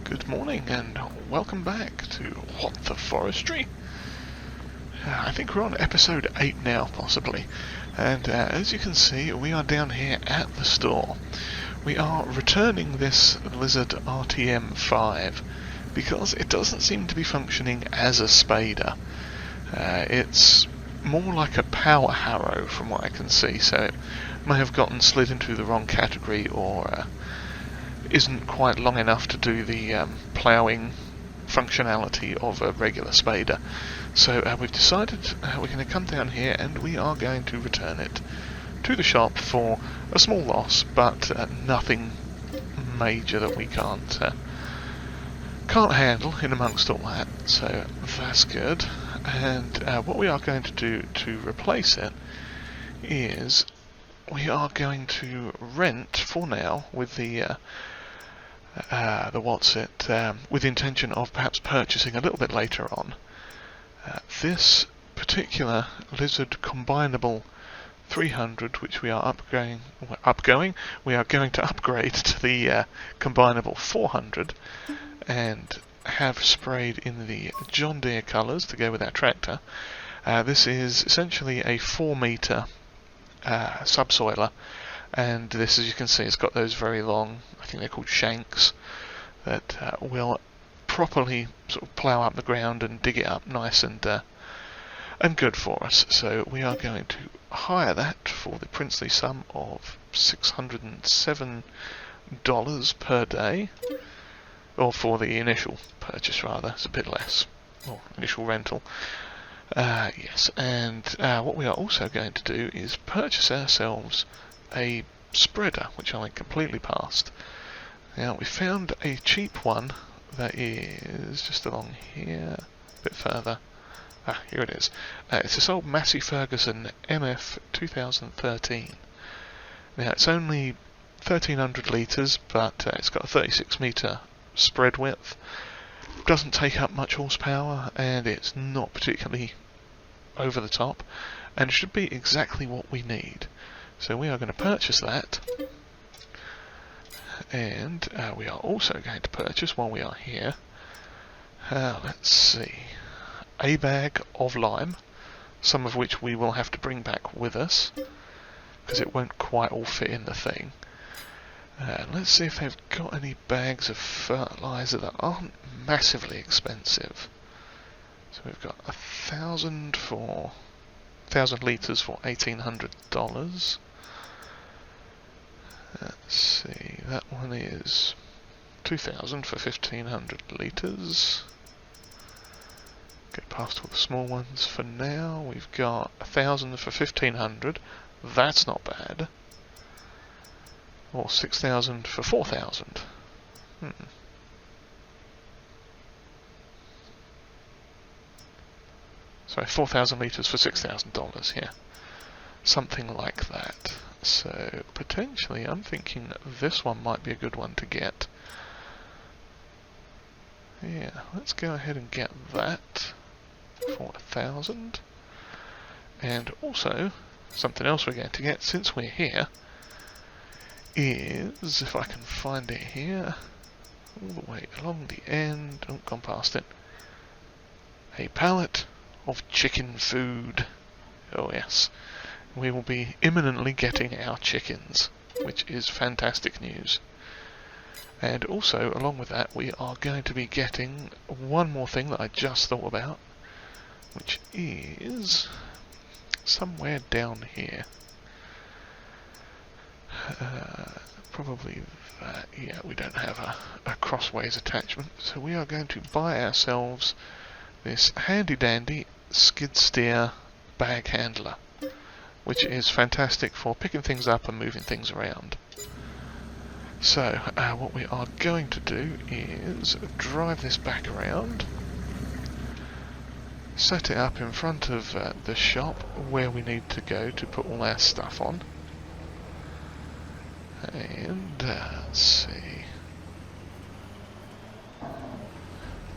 Good morning and welcome back to What the Forestry. I think we're on episode 8 now, possibly. And as you can see, we are down here at the store. We are returning this Lizard RTM5 because it doesn't seem to be functioning as a spader. It's more like a power harrow from what I can see, so it may have gotten slid into the wrong category or isn't quite long enough to do the ploughing functionality of a regular spader. So we've decided we're going to come down here and we are going to return it to the shop for a small loss, but nothing major that we can't handle in amongst all that. So that's good. And what we are going to do to replace it is we are going to rent for now with the with the intention of perhaps purchasing a little bit later on this particular Lizard combinable 300, which we are we are going to upgrade to the combinable 400 and have sprayed in the John Deere colours to go with our tractor. This is essentially a 4-metre subsoiler, and this, as you can see, it's got those very long, I think they're called shanks, that will properly sort of plough up the ground and dig it up nice and good for us. So we are going to hire that for the princely sum of $607 per day, or for the initial purchase rather, it's a bit less, or initial rental. Yes, and what we are also going to do is purchase ourselves a spreader, which I completely passed. Now we found a cheap one that is just along here, a bit further. Here it is. It's this old Massey Ferguson MF 2013. Now it's only 1300 litres, but it's got a 36 metre spread width. Doesn't take up much horsepower, and it's not particularly over the top, and should be exactly what we need. So we are going to purchase that, and we are also going to purchase, while we are here, let's see, a bag of lime, some of which we will have to bring back with us, because it won't quite all fit in the thing. Let's see if they've got any bags of fertiliser that aren't massively expensive. So we've got 1,000 litres for $1,800. Let's see, that one is 2,000 for 1,500 litres. Get past all the small ones for now. We've got 1,000 for 1,500. That's not bad. Or 6,000 for 4,000. Sorry, 4,000 litres for $6,000, yeah. Something like that. So, potentially, I'm thinking this one might be a good one to get. Yeah, let's go ahead and get that for 1,000. And also, something else we're going to get, since we're here, is, if I can find it here, all the way along the end, gone past it, a pallet of chicken food. Oh yes, we will be imminently getting our chickens, which is fantastic news. And also, along with that, we are going to be getting one more thing that I just thought about, which is somewhere down here. Probably that. Yeah, we don't have a crossways attachment, so we are going to buy ourselves this handy dandy skid steer bag handler, which is fantastic for picking things up and moving things around. So what we are going to do is drive this back around, set it up in front of the shop where we need to go to put all our stuff on, and let's see,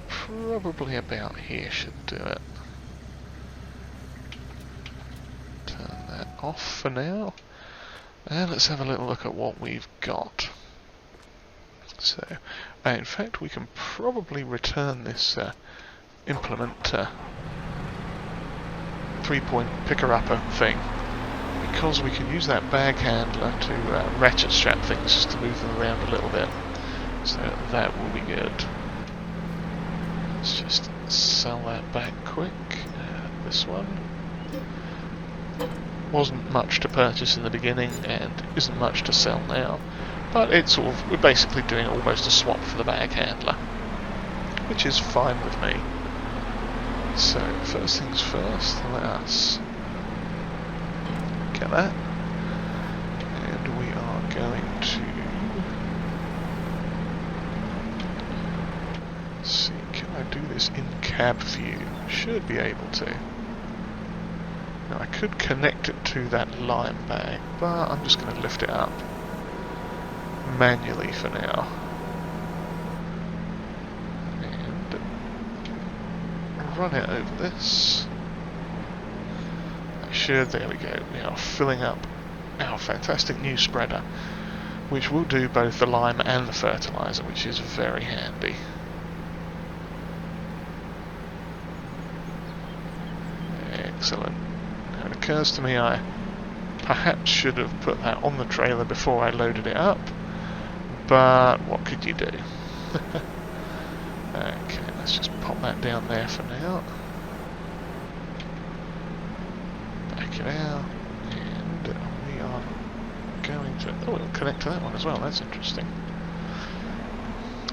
probably about here should do it. Turn that off for now, and let's have a little look at what we've got. So, in fact, we can probably return this implement 3-point picker-upper thing, because we can use that bag handler to ratchet strap things just to move them around a little bit. So that will be good. Let's just sell that back quick. This one wasn't much to purchase in the beginning and isn't much to sell now, but it's sort of, we're basically doing almost a swap for the bag handler, which is fine with me. So first things first, let us get that, and we are going to see, can I do this in cab view? Should be able to. Now I could connect it to that lime bag, but I'm just going to lift it up manually for now. And run it over this. There we go. We are filling up our fantastic new spreader, which will do both the lime and the fertilizer, which is very handy. Excellent. Now it occurs to me I perhaps should have put that on the trailer before I loaded it up, but what could you do? Okay, let's just pop that down there for now. Back it out, and we are going to... oh, it'll connect to that one as well, that's interesting.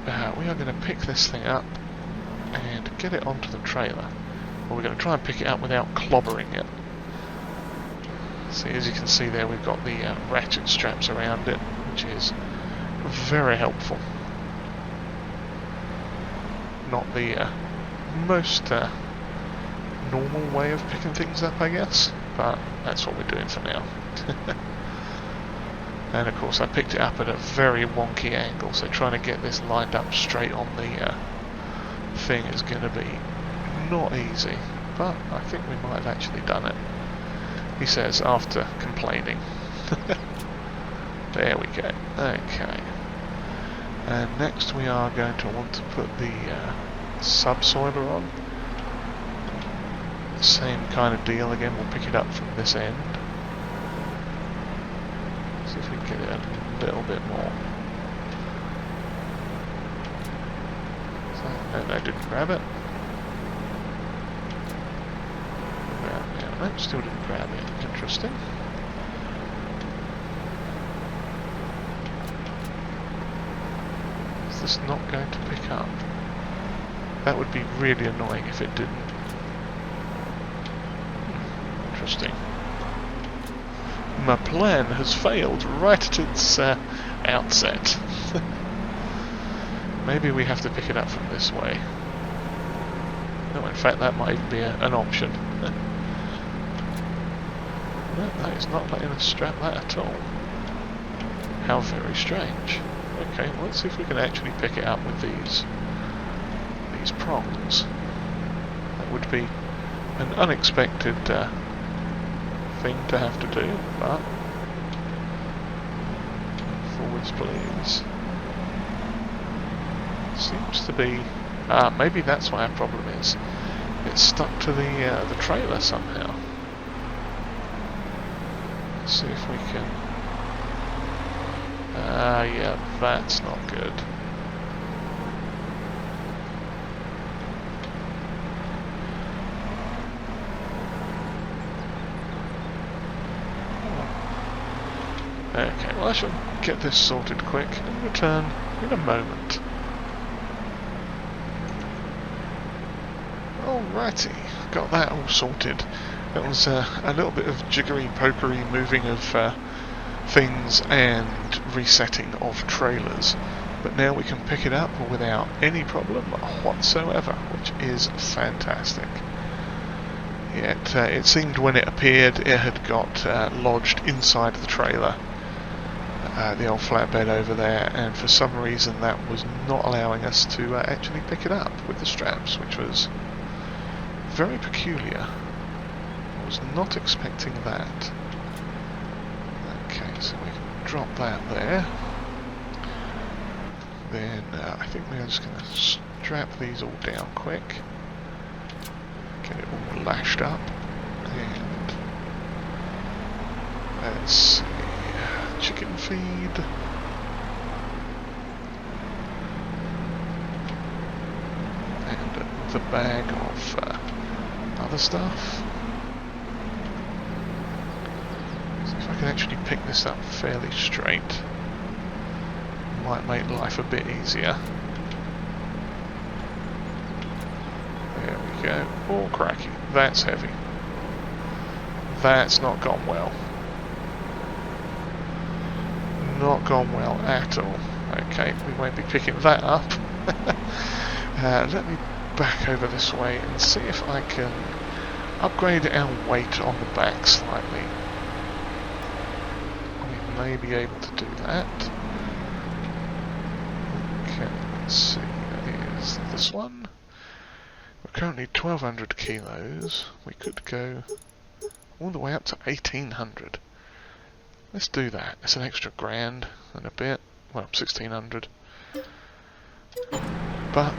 We are going to pick this thing up and get it onto the trailer. Well, we're going to try and pick it up without clobbering it. See, as you can see there, we've got the ratchet straps around it, which is very helpful. Not the most normal way of picking things up, I guess, but that's what we're doing for now. And of course I picked it up at a very wonky angle, so trying to get this lined up straight on the thing is going to be not easy, but I think we might have actually done it, he says after complaining. There we go. Okay. And next we are going to want to put the subsoiler on. Same kind of deal again, we'll pick it up from this end. See if we can get it a little bit more. So, no, I didn't grab it. No, still didn't grab it. Interesting. Is this not going to pick up? That would be really annoying if it didn't. Interesting. My plan has failed right at its outset. Maybe we have to pick it up from this way. No, in fact that might even be an option. No, that is not letting us strap that at all. How very strange. Okay, well, let's see if we can actually pick it up with these prongs. That would be an unexpected thing to have to do, but forwards please. Seems to be... maybe that's why our problem is. It's stuck to the trailer somehow. Let's see if we can... yeah, that's not good. Okay, well I shall get this sorted quick and return in a moment. Alrighty, got that all sorted. That was a little bit of jiggery-pokery moving of things and resetting of trailers, but now we can pick it up without any problem whatsoever, which is fantastic. It seemed when it appeared it had got lodged inside the trailer, the old flatbed over there, and for some reason that was not allowing us to actually pick it up with the straps, which was very peculiar. I was not expecting that. Okay, so we can drop that there. Then I think we're just going to strap these all down quick. Get it all lashed up. And let's see, chicken feed. And the bag of other stuff. See if I can actually pick this up fairly straight. Might make life a bit easier. There we go. Oh, cracky. That's heavy. That's not gone well. Not gone well at all. Okay, we won't be picking that up. Let me back over this way and see if I can upgrade our weight on the back slightly. We may be able to do that. Okay, let's see. Here's this one. We're currently 1,200 kilos. We could go all the way up to 1,800. Let's do that. It's an extra grand and a bit. Well, 1,600. But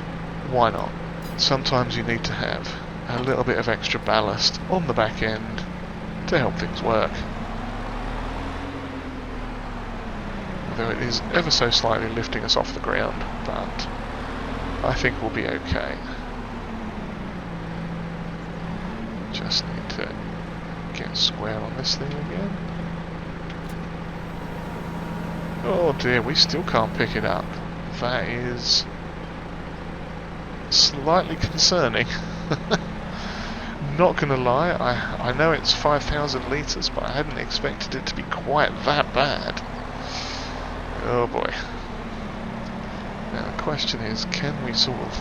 why not? Sometimes you need to have a little bit of extra ballast on the back end to help things work. Although it is ever so slightly lifting us off the ground, but I think we'll be okay. Just need to get square on this thing again. Oh dear, we still can't pick it up. That is slightly concerning. Not gonna lie, I know it's 5,000 litres, but I hadn't expected it to be quite that bad. Oh boy. Now the question is, can we sort of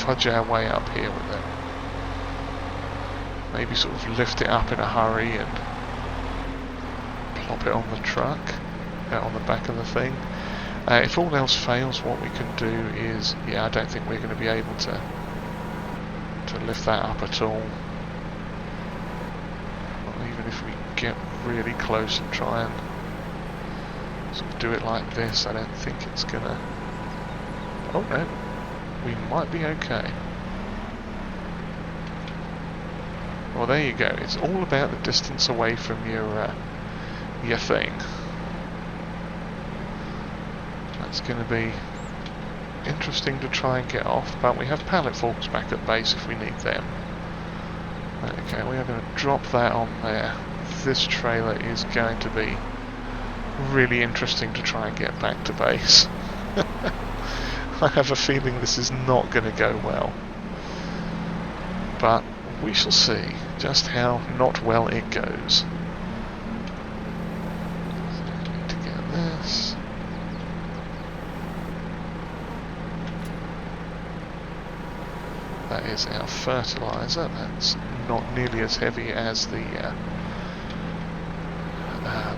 fudge our way up here with it? Maybe sort of lift it up in a hurry and plop it on the truck, on the back of the thing. If all else fails, what we can do is, yeah, I don't think we're going to be able to lift that up at all. Not even if we get really close and try and sort of do it like this, I don't think it's gonna... Oh no, we might be okay. Well, there you go. It's all about the distance away from your thing. That's going to be interesting to try and get off, but we have pallet forks back at base if we need them. Okay, we are going to drop that on there. This trailer is going to be really interesting to try and get back to base. I have a feeling this is not going to go well. But we shall see just how not well it goes. So I need to get this. That is our fertilizer. That's not nearly as heavy as the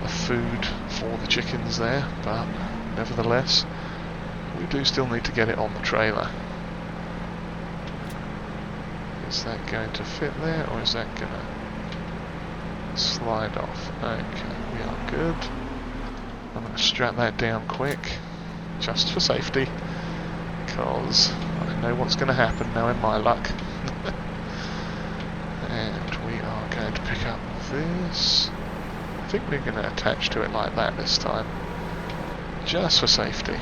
food for the chickens there, but nevertheless, we do still need to get it on the trailer. Is that going to fit there, or is that going to slide off? Okay, we are good. I'm going to strap that down quick, just for safety, because I know what's going to happen now in my luck. And we are going to pick up this. I think we're going to attach to it like that this time, just for safety.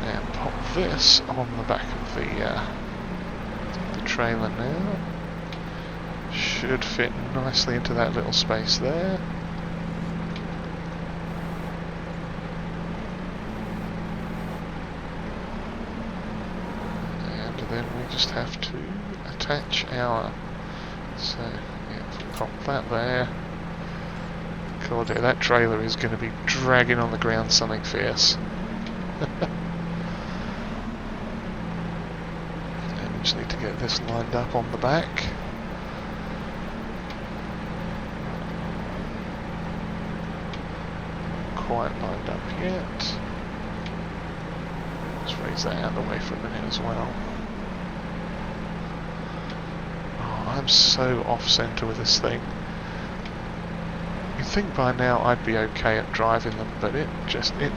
And pop this on the back of the trailer now. Should fit nicely into that little space there. And then we just have to attach our... So, yeah, pop that there. God, that trailer is going to be dragging on the ground something fierce. And we just need to get this lined up on the back. Quite lined up yet. Let's raise that out of the way for a minute as well. Oh, I'm so off-centre with this thing. You'd think by now I'd be okay at driving them, but it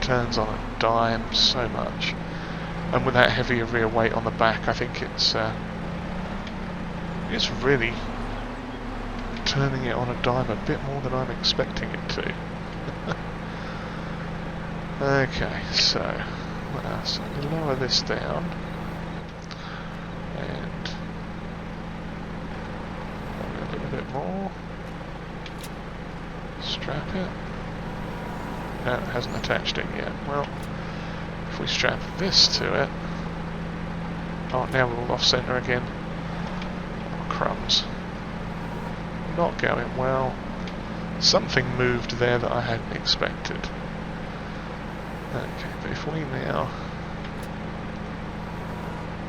turns on a dime so much. And with that heavier rear weight on the back, I think it's really turning it on a dime a bit more than I'm expecting it to. Okay, so let's lower this down and a little bit more. Strap it. No, it hasn't attached it yet. Well, if we strap this to it. Oh, now we're all off centre again. Oh, crumbs. Not going well. Something moved there that I hadn't expected. Okay, but if we now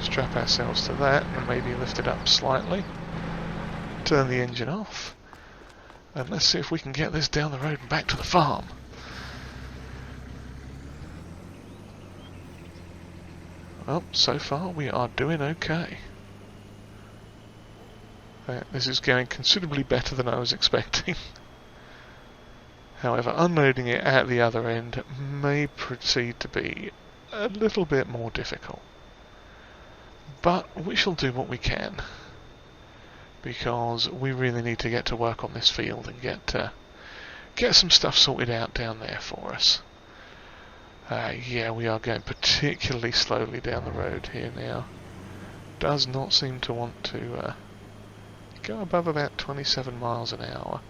strap ourselves to that and maybe lift it up slightly, turn the engine off, and let's see if we can get this down the road and back to the farm. Well, so far we are doing okay. This is going considerably better than I was expecting. However, unloading it at the other end may proceed to be a little bit more difficult. But we shall do what we can, because we really need to get to work on this field and get some stuff sorted out down there for us. Yeah, we are going particularly slowly down the road here now. Does not seem to want to go above about 27 miles an hour.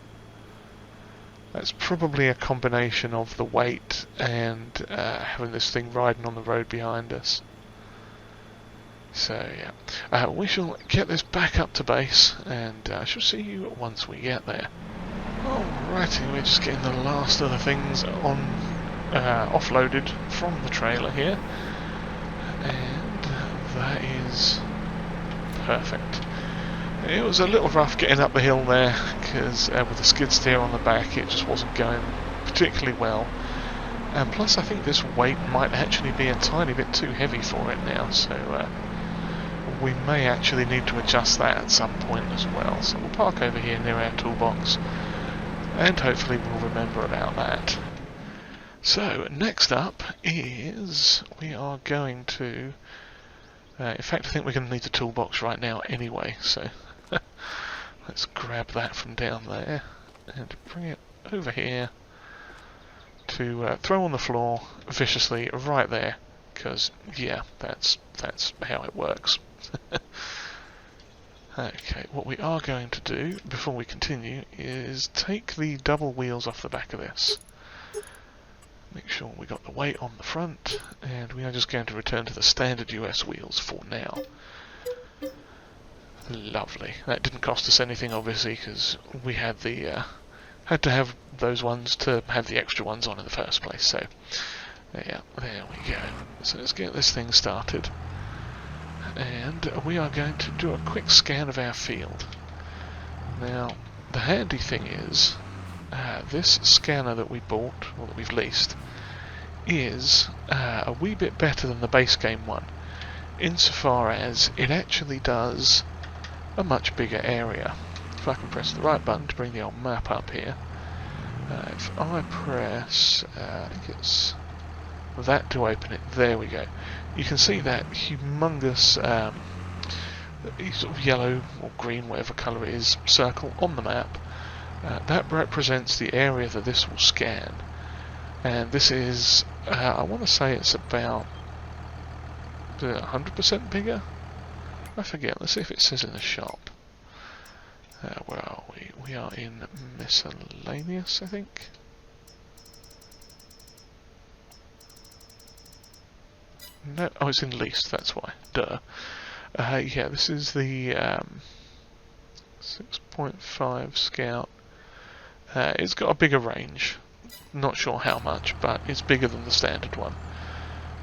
That's probably a combination of the weight and having this thing riding on the road behind us. So yeah, we shall get this back up to base, and I shall see you once we get there. Alrighty, we're just getting the last of the things on offloaded from the trailer here, and that is perfect. It was a little rough getting up the hill there, because with the skid steer on the back it just wasn't going particularly well. And plus I think this weight might actually be a tiny bit too heavy for it now, so we may actually need to adjust that at some point as well. So we'll park over here near our toolbox, and hopefully we'll remember about that. So next up is we are going to... in fact, I think we're going to need the toolbox right now anyway, so let's grab that from down there and bring it over here to throw on the floor viciously right there, because yeah, that's how it works. Okay, what we are going to do before we continue is take the double wheels off the back of this. Make sure we got the weight on the front, and we are just going to return to the standard US wheels for now. Lovely. That didn't cost us anything, obviously, because we had the had to have those ones to have the extra ones on in the first place. So yeah, there we go. So let's get this thing started, and we are going to do a quick scan of our field. Now, the handy thing is, this scanner that we bought, or that we've leased, is a wee bit better than the base game one, insofar as it actually does a much bigger area. If I can press the right button to bring the old map up here, if I press, I think it's that to open it, there we go. You can see that humongous sort of yellow or green, whatever colour it is, circle on the map. That represents the area that this will scan, and this is, I want to say it's about 100% bigger? I forget, let's see if it says in the shop. Where are we? We are in miscellaneous, I think. No, oh, it's in leased, that's why. Duh. Yeah, this is the 6.5 Scout. It's got a bigger range. Not sure how much, but it's bigger than the standard one.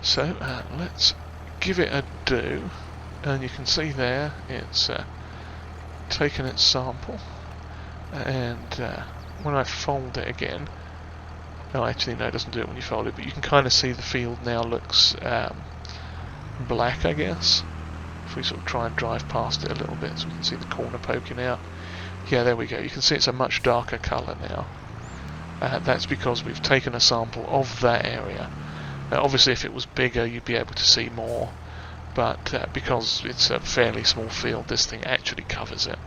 So let's give it a do, and you can see there it's taken its sample, and when I fold it again, no, actually no, it doesn't do it when you fold it, but you can kind of see the field now looks black, I guess. If we sort of try and drive past it a little bit, so we can see the corner poking out. Yeah, there we go. You can see it's a much darker colour now. That's because we've taken a sample of that area. Now, obviously if it was bigger you'd be able to see more, but because it's a fairly small field, this thing actually covers it.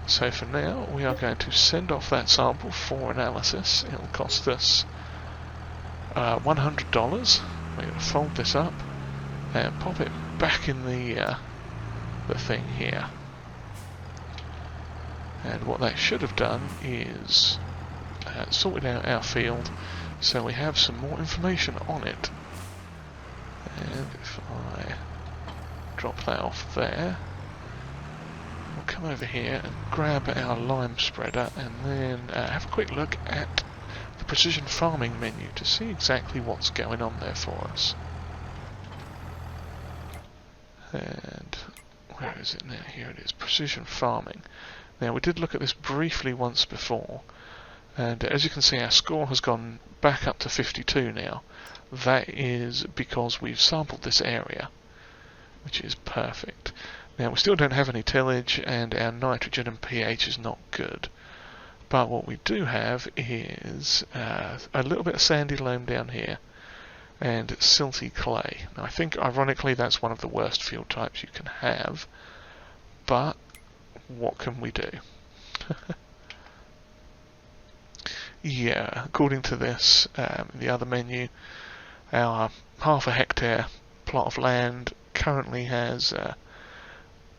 So for now we are going to send off that sample for analysis. It'll cost us $100. We're going to fold this up and pop it back in the thing here. And what that should have done is sorted out our field, so we have some more information on it. And if I drop that off there, we'll come over here and grab our lime spreader and then have a quick look at the precision farming menu to see exactly what's going on there for us. And where is it now? Here it is, precision farming. Now we did look at this briefly once before, and as you can see our score has gone back up to 52 now. That is because we've sampled this area, which is perfect. Now we still don't have any tillage and our nitrogen and pH is not good, but what we do have is a little bit of sandy loam down here and silty clay. Now I think ironically that's one of the worst field types you can have, but what can we do? Yeah, according to this, the other menu, our half a hectare plot of land currently has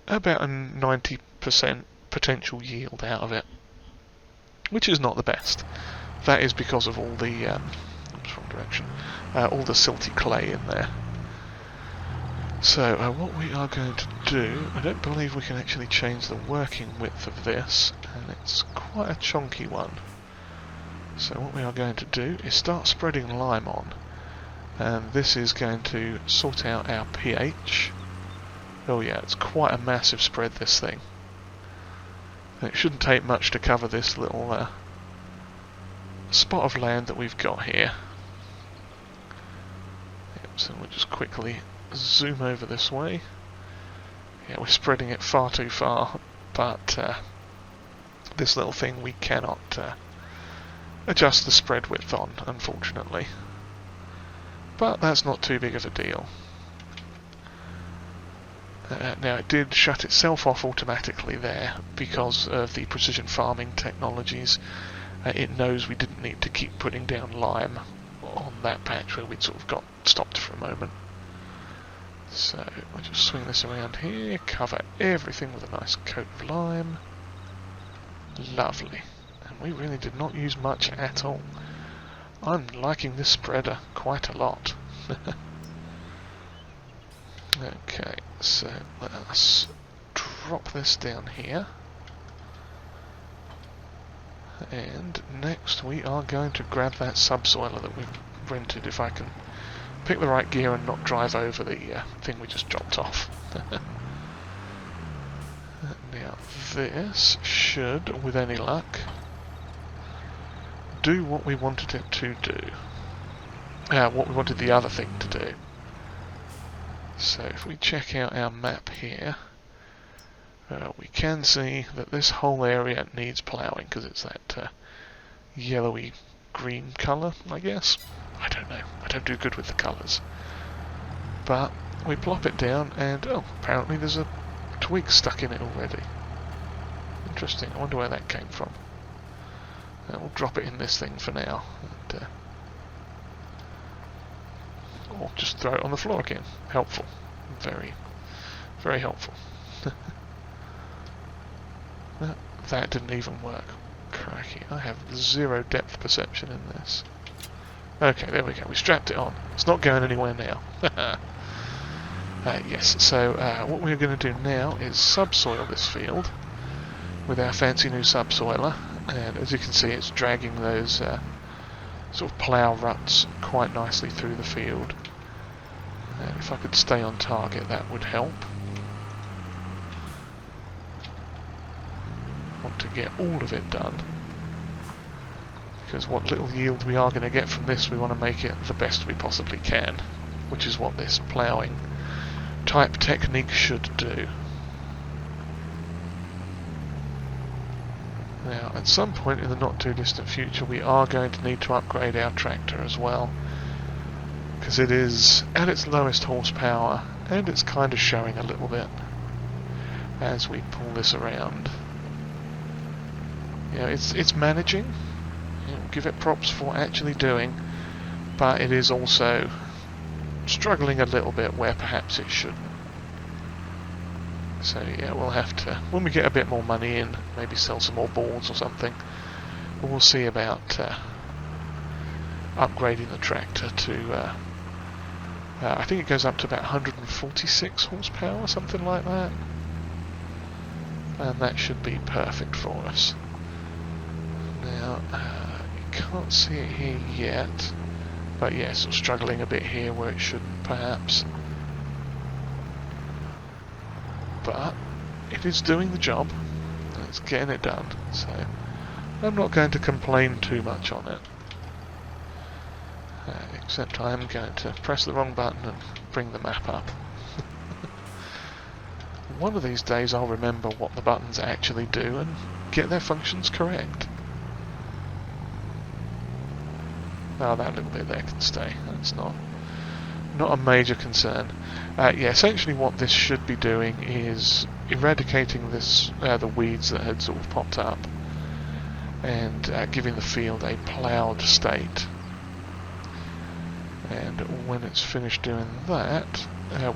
about a 90% potential yield out of it, which is not the best. That is because of all the oops, wrong direction, all the silty clay in there. So what we are going to do, I don't believe we can actually change the working width of this, and it's quite a chunky one. So what we are going to do is start spreading lime on, and this is going to sort out our pH. Oh yeah, it's quite a massive spread, this thing. And it shouldn't take much to cover this little spot of land that we've got here. Yep, so we'll just quickly zoom over this way. Yeah, we're spreading it far too far, but this little thing we cannot adjust the spread width on, unfortunately. But that's not too big of a deal. Now it did shut itself off automatically there because of the precision farming technologies. It knows we didn't need to keep putting down lime on that patch where we'd sort of got stopped for a moment. So we'll just swing this around here, cover everything with a nice coat of lime. Lovely. And we really did not use much at all. I'm liking this spreader quite a lot. Okay, so let's drop this down here. And next we are going to grab that subsoiler that we've rented, if I can pick the right gear and not drive over the thing we just dropped off. Now this should, with any luck, do what we wanted it to do. What we wanted the other thing to do. So if we check out our map here, we can see that this whole area needs ploughing because it's that yellowy green colour, I guess. I don't know. I don't do good with the colours. But we plop it down and, oh, apparently there's a twig stuck in it already. Interesting. I wonder where that came from. We'll drop it in this thing for now. And, or just throw it on the floor again. Helpful. Very, very helpful. That didn't even work. Crikey, I have zero depth perception in this. Okay, there we go. We strapped it on. It's not going anywhere now. Yes, so what we're going to do now is subsoil this field with our fancy new subsoiler. And as you can see, it's dragging those sort of plough ruts quite nicely through the field. And if I could stay on target, that would help. Want to get all of it done, because what little yield we are going to get from this, we want to make it the best we possibly can, which is what this ploughing type technique should do. Now, at some point in the not too distant future, we are going to need to upgrade our tractor as well, because it is at its lowest horsepower, and it's kind of showing a little bit as we pull this around. You know, it's managing. You know, give it props for actually doing, but it is also struggling a little bit where perhaps it shouldn't. So yeah, we'll have to, when we get a bit more money in, maybe sell some more boards or something. We'll see about upgrading the tractor to, I think it goes up to about 146 horsepower, something like that. And that should be perfect for us. Now, you can't see it here yet, but yes, it's struggling a bit here where it shouldn't perhaps. But it is doing the job, and it's getting it done, so I'm not going to complain too much on it. Except I am going to press the wrong button and bring the map up. One of these days I'll remember what the buttons actually do and get their functions correct. Oh, that little bit there can stay. That's not a major concern. Yeah, essentially what this should be doing is eradicating this the weeds that had sort of popped up, and giving the field a ploughed state. And when it's finished doing that,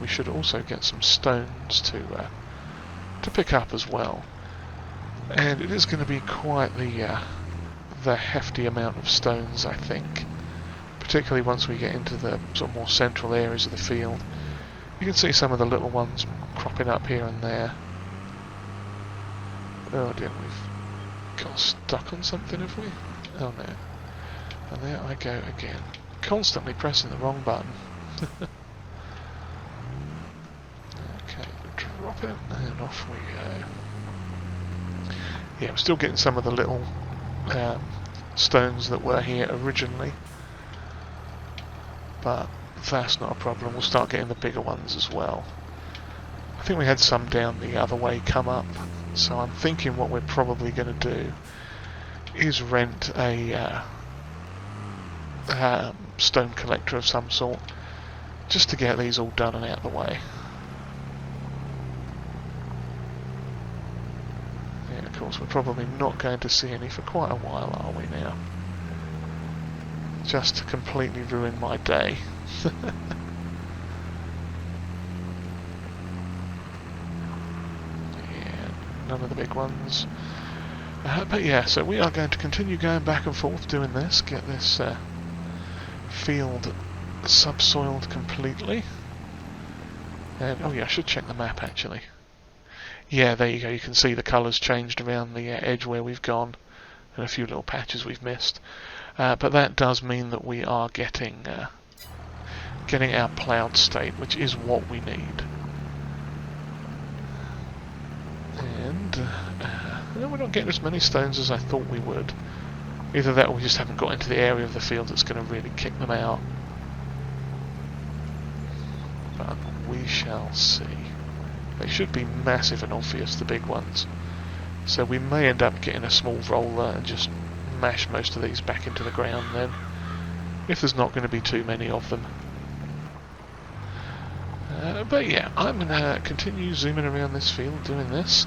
we should also get some stones to pick up as well. And it is going to be quite the hefty amount of stones, I think. Particularly once we get into the sort of more central areas of the field. You can see some of the little ones cropping up here and there. Oh dear, we've got stuck on something, have we? Oh no. And there I go again. Constantly pressing the wrong button. Okay, drop it, and off we go. Yeah, I'm still getting some of the little stones that were here originally. But that's not a problem, we'll start getting the bigger ones as well. I think we had some down the other way come up, so I'm thinking what we're probably going to do is rent a stone collector of some sort, just to get these all done and out of the way. Yeah, of course we're probably not going to see any for quite a while, are we now? Just to completely ruin my day. Yeah, none of the big ones. But yeah, so we are going to continue going back and forth doing this, get this field subsoiled completely. And oh yeah, I should check the map actually. Yeah, there you go, you can see the colours changed around the edge where we've gone, and a few little patches we've missed. But that does mean that we are getting our ploughed state, which is what we need. And we're not getting as many stones as I thought we would. Either that or we just haven't got into the area of the field that's going to really kick them out. But we shall see. They should be massive and obvious, the big ones. So we may end up getting a small roller and just mash most of these back into the ground then, if there's not going to be too many of them. But yeah, I'm going to continue zooming around this field doing this,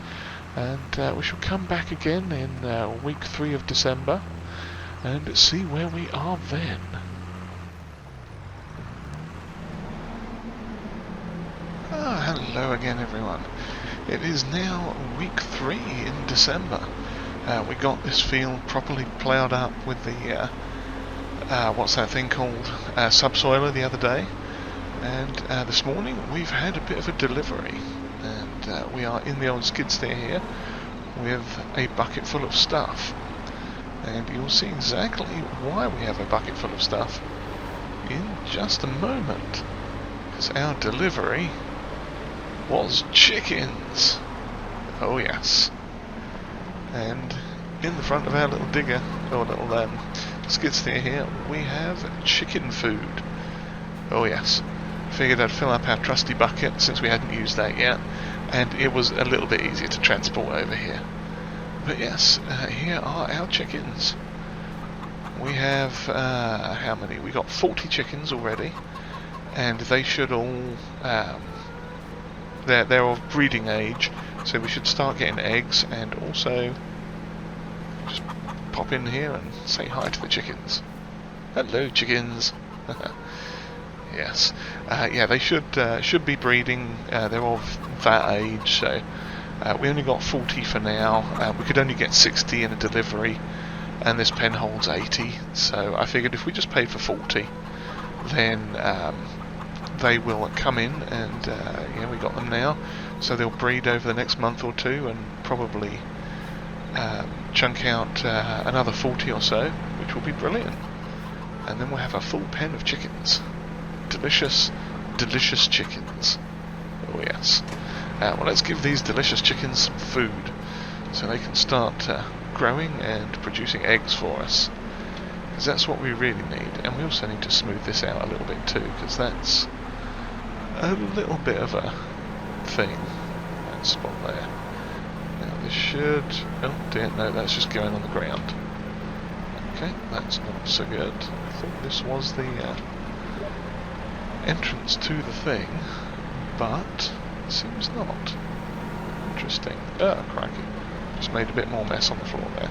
and we shall come back again in week 3 of December and see where we are then. Hello again everyone. It is now week 3 in December. We got this field properly ploughed up with the what's that thing called, subsoiler the other day, and this morning we've had a bit of a delivery, and we are in the old skid steer here with a bucket full of stuff, and you'll see exactly why we have a bucket full of stuff in just a moment, because our delivery was chickens. Oh yes. And in the front of our little digger, or little skid steer here, we have chicken food. Oh yes. Figured I'd fill up our trusty bucket since we hadn't used that yet, and it was a little bit easier to transport over here. But yes, here are our chickens. We have, how many? We got 40 chickens already, and they should all, they're of breeding age, so we should start getting eggs, and also just pop in here and say hi to the chickens. Hello, chickens. Yes, yeah, they should be breeding. They're of that age, so we only got 40 for now. We could only get 60 in a delivery, and this pen holds 80. So I figured if we just paid for 40, then they will come in, and yeah, we got them now. So they'll breed over the next month or two, and probably chunk out another 40 or so, which will be brilliant. And then we'll have a full pen of chickens. Delicious, delicious chickens. Oh yes. Well, let's give these delicious chickens some food, so they can start growing and producing eggs for us. Because that's what we really need. And we also need to smooth this out a little bit too, because that's a little bit of a thing. That spot there. Now this should... oh dear, no, that's just going on the ground. Okay, that's not so good. I thought this was the entrance to the thing, but it seems not. Interesting. Oh, crikey. Just made a bit more mess on the floor there.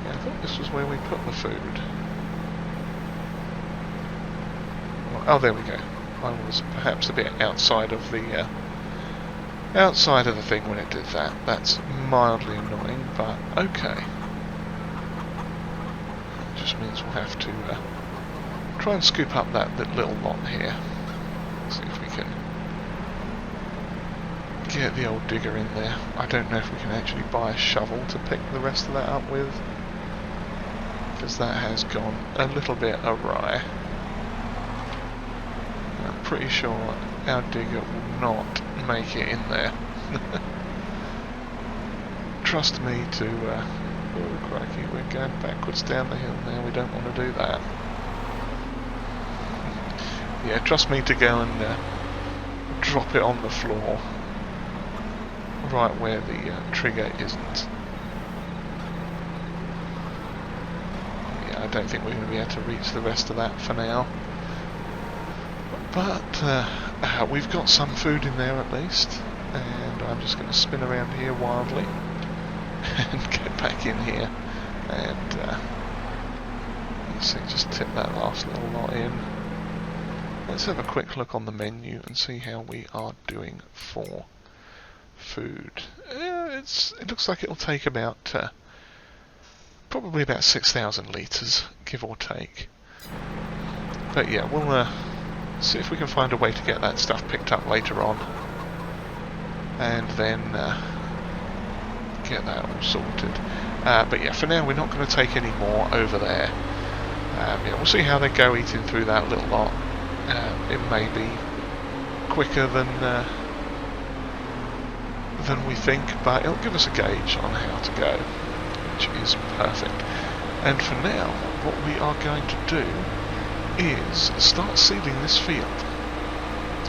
Yeah, I thought this was where we put the food. Oh, there we go. I was perhaps a bit outside of the thing when it did that. That's mildly annoying, but okay. It just means we'll have to try and scoop up that little lot here. See if we can get the old digger in there. I don't know if we can actually buy a shovel to pick the rest of that up with, because that has gone a little bit awry. I'm pretty sure our digger will not make it in there. Trust me to... oh crikey, we're going backwards down the hill now, we don't want to do that. Yeah, trust me to go and drop it on the floor, right where the trigger isn't. Yeah, I don't think we're going to be able to reach the rest of that for now. But we've got some food in there at least, and I'm just going to spin around here wildly and get back in here, and let's see, just tip that last little lot in. Let's have a quick look on the menu and see how we are doing for food. It looks like it'll take about probably about 6,000 litres, give or take. But yeah, we'll see if we can find a way to get that stuff picked up later on, and then get that all sorted. But yeah, for now we're not going to take any more over there. Yeah, we'll see how they go eating through that little lot. It may be quicker than we think, but it'll give us a gauge on how to go, which is perfect. And for now, what we are going to do is start seeding this field.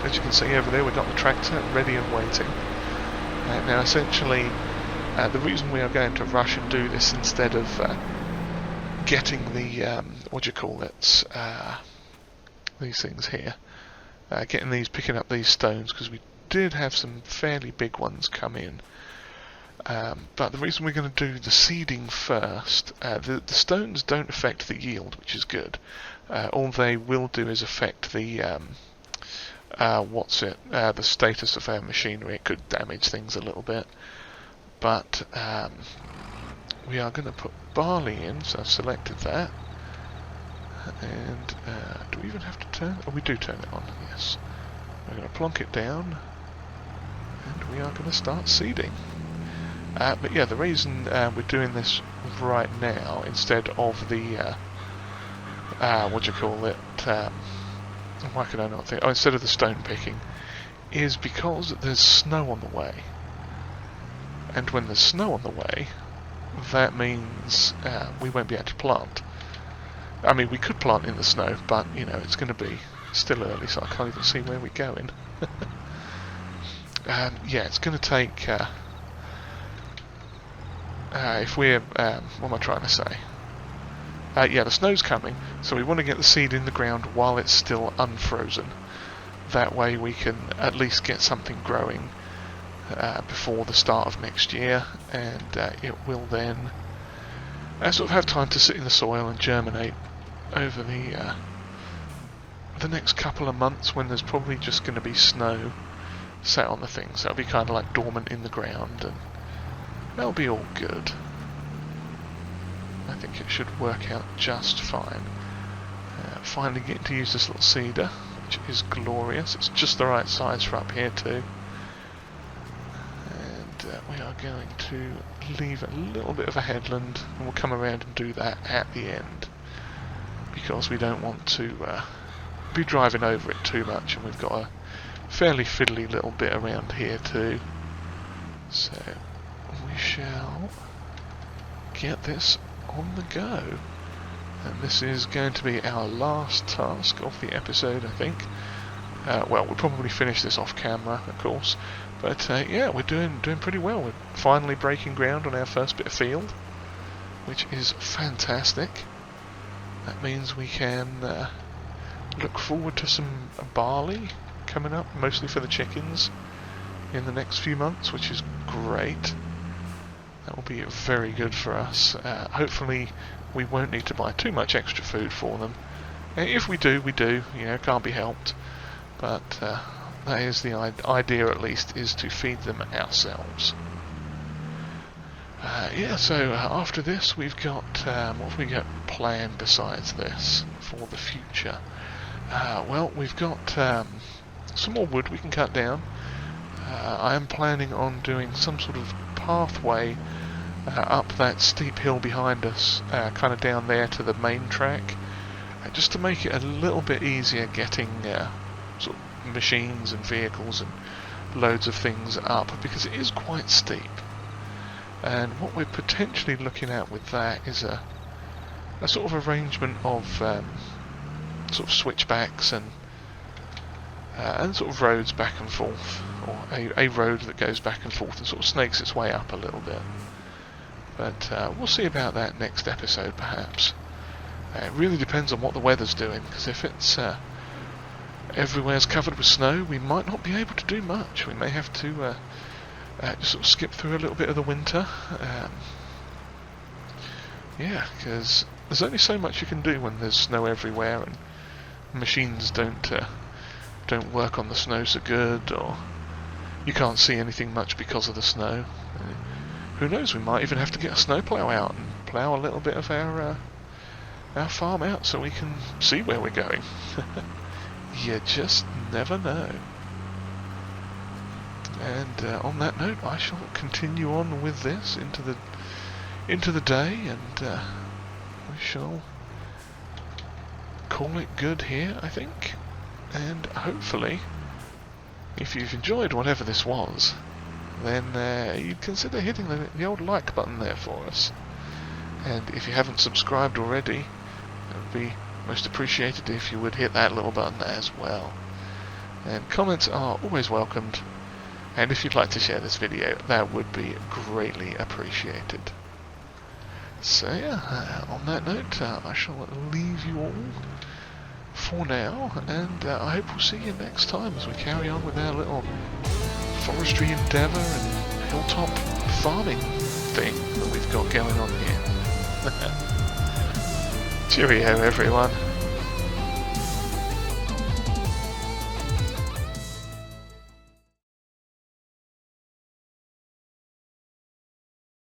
As you can see over there, we've got the tractor ready and waiting. Now essentially, the reason we are going to rush and do this instead of getting the, these things here, picking up these stones, because we did have some fairly big ones come in. But the reason we're going to do the seeding first, the stones don't affect the yield, which is good. All they will do is affect the the status of our machinery. It could damage things a little bit, but we are going to put barley in, so I've selected that. And do we even have to turn? Oh, we do turn it on, yes. We're going to plonk it down, and we are going to start seeding. But yeah, the reason we're doing this right now instead of the why could I not think? Oh, instead of the stone picking, is because there's snow on the way. And when there's snow on the way, that means we won't be able to plant. I mean, we could plant in the snow, but, you know, it's going to be still early, so I can't even see where we're going. Yeah, it's going to take if we're, what am I trying to say? Yeah, the snow's coming, so we want to get the seed in the ground while it's still unfrozen. That way we can at least get something growing before the start of next year, and it will then sort of have time to sit in the soil and germinate over the next couple of months, when there's probably just going to be snow set on the things. That'll be kind of like dormant in the ground, and that'll be all good. I think it should work out just fine. Finally getting to use this little seeder, which is glorious. It's just the right size for up here too. And we are going to leave a little bit of a headland, and we'll come around and do that at the end, because we don't want to be driving over it too much, and we've got a fairly fiddly little bit around here too. So we shall get this on the go, and this is going to be our last task of the episode, I think. Well, we'll probably finish this off camera, of course, but yeah, we're doing pretty well. We're finally breaking ground on our first bit of field, which is fantastic. That means we can look forward to some barley coming up, mostly for the chickens, in the next few months, which is great. That will be very good for us. Hopefully we won't need to buy too much extra food for them. If we do, you know, can't be helped. But that is the idea, at least, is to feed them ourselves. Yeah, so after this we've got, what have we got planned besides this for the future? Well, we've got some more wood we can cut down. I am planning on doing some sort of pathway up that steep hill behind us, kind of down there to the main track, just to make it a little bit easier getting sort of machines and vehicles and loads of things up, because it is quite steep. And what we're potentially looking at with that is a sort of arrangement of sort of switchbacks and sort of roads back and forth, or a road that goes back and forth and sort of snakes its way up a little bit. But we'll see about that next episode, perhaps. It really depends on what the weather's doing, because if it's everywhere's covered with snow, we might not be able to do much. We may have to just sort of skip through a little bit of the winter. Yeah, because there's only so much you can do when there's snow everywhere, and machines don't work on the snow so good, or you can't see anything much because of the snow. Who knows, we might even have to get a snowplow out and plough a little bit of our farm out so we can see where we're going. You just never know. And on that note, I shall continue on with this into the day, and we shall call it good here, I think. And hopefully, if you've enjoyed whatever this was, then you'd consider hitting the old like button there for us. And if you haven't subscribed already, it would be most appreciated if you would hit that little button as well. And comments are always welcomed, and if you'd like to share this video, that would be greatly appreciated. So yeah, on that note, I shall leave you all for now, and I hope we'll see you next time as we carry on with our little forestry endeavour and hilltop farming thing that we've got going on here. Cheerio, everyone.